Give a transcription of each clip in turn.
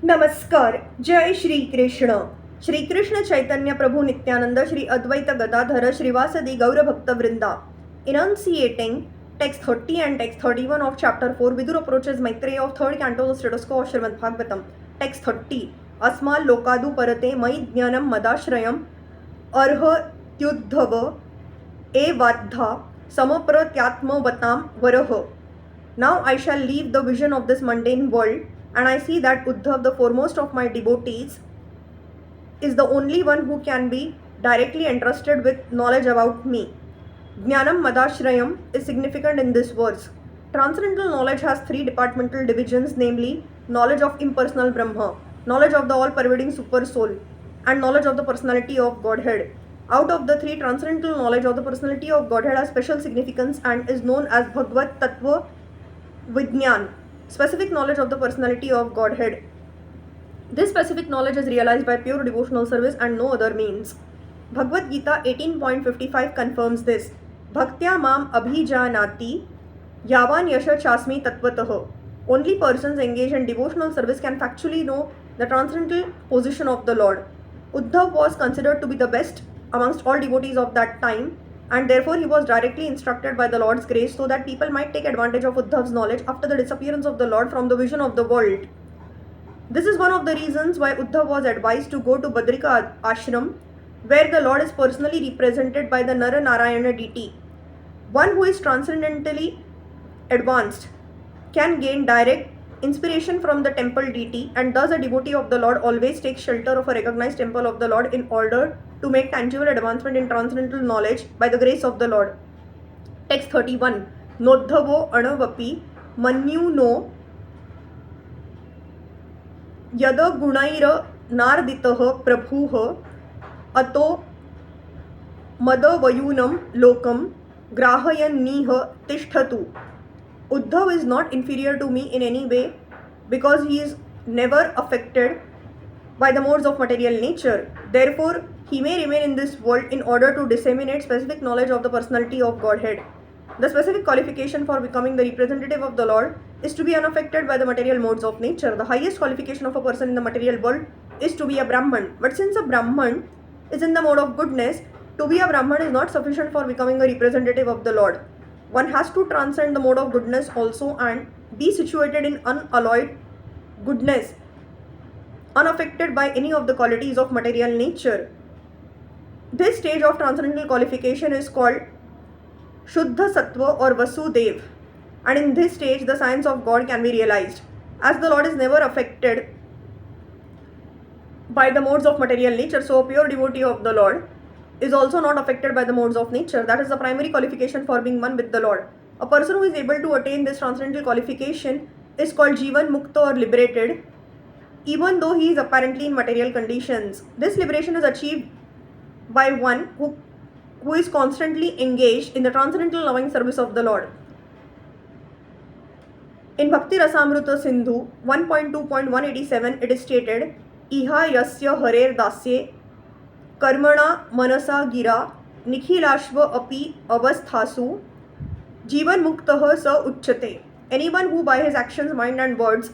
नमस्कार. जय श्री कृष्ण. श्री कृष्ण चैतन्य प्रभु नित्यानंद श्री अद्वैत गदाधर श्रीवासदि गौरभक्त वृंदा. Enunciating text 30 and text 31 of chapter 4, Vidur approaches Maitreya of third canto of status quo of Srimad Bhagavatam. Text 30. Asmal lokadu parate mai jnanam madashrayam arhatyuddhava evadha samapratyatmavatam varah. Now I shall leave the vision of this mundane world, and I see that Uddhav, the foremost of my devotees, is the only one who can be directly entrusted with knowledge about me. Jnanam Madashrayam is significant in this verse. Transcendental knowledge has three departmental divisions, namely knowledge of impersonal Brahma, knowledge of the all-pervading Super Soul, and knowledge of the personality of Godhead. Out of the three, transcendental knowledge of the personality of Godhead has special significance and is known as Bhagavad Tattva Vijnan, specific knowledge of the personality of Godhead. This specific knowledge is realized by pure devotional service and no other means. Bhagavad Gita 18.55 confirms this. Bhaktya mam abhijanati yavan yasha chasmi tatvatah. Only persons engaged in devotional service can factually know the transcendental position of the Lord. Uddhav was considered to be the best amongst all devotees of that time, and therefore he was directly instructed by the Lord's grace so that people might take advantage of Uddhav's knowledge after the disappearance of the Lord from the vision of the world. This is one of the reasons why Uddhav was advised to go to Badrika ashram, where the Lord is personally represented by the Nara Narayana deity. One who is transcendentally advanced can gain direct inspiration from the temple deity, and thus a devotee of the Lord always takes shelter of a recognized temple of the Lord in order to make tangible advancement in transcendental knowledge by the grace of the Lord. Text 31. Nodhavo anavapi manyuno यद गुणैर नार्दितः प्रभुः अतो मदवयूनं लोकं ग्राहयन्नीह तिष्ठतु. Uddhav is not inferior to me in any way because he is never affected by the modes of material nature. Therefore, he may remain in this world in order to disseminate specific knowledge of the personality of Godhead. The specific qualification for becoming the representative of the Lord is to be unaffected by the material modes of nature. The highest qualification of a person in the material world is to be a Brahman. But since a Brahman is in the mode of goodness, to be a Brahman is not sufficient for becoming a representative of the Lord. One has to transcend the mode of goodness also and be situated in unalloyed goodness, unaffected by any of the qualities of material nature. This stage of transcendental qualification is called Shuddha Sattva or Vasudev, and in this stage the science of God can be realized. As the Lord is never affected by the modes of material nature, so a pure devotee of the Lord is also not affected by the modes of nature. That is the primary qualification for being one with the Lord. A person who is able to attain this transcendental qualification is called Jivan Mukta or liberated, even though he is apparently in material conditions. This liberation is achieved by one who is constantly engaged in the transcendental loving service of the Lord. In Bhakti Rasamrita Sindhu 1.2.187 it is stated, Iha yasya harer dasye karmana manasa gira nikhilashva api avasthasu jivan muktah sa uchyate. Anyone who by his actions, mind and words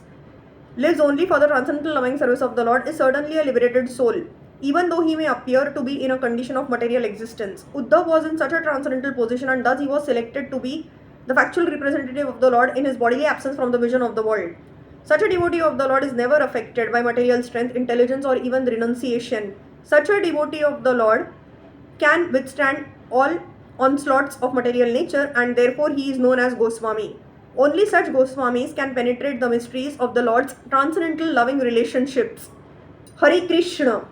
lives only for the transcendental loving service of the Lord is certainly a liberated soul, even though he may appear to be in a condition of material existence. Uddhav was in such a transcendental position, and thus he was selected to be the factual representative of the Lord in his bodily absence from the vision of the world. Such a devotee of the Lord is never affected by material strength, intelligence, or even renunciation. Such a devotee of the Lord can withstand all onslaughts of material nature, and therefore he is known as Goswami. Only such Goswamis can penetrate the mysteries of the Lord's transcendental loving relationships. Hare Krishna.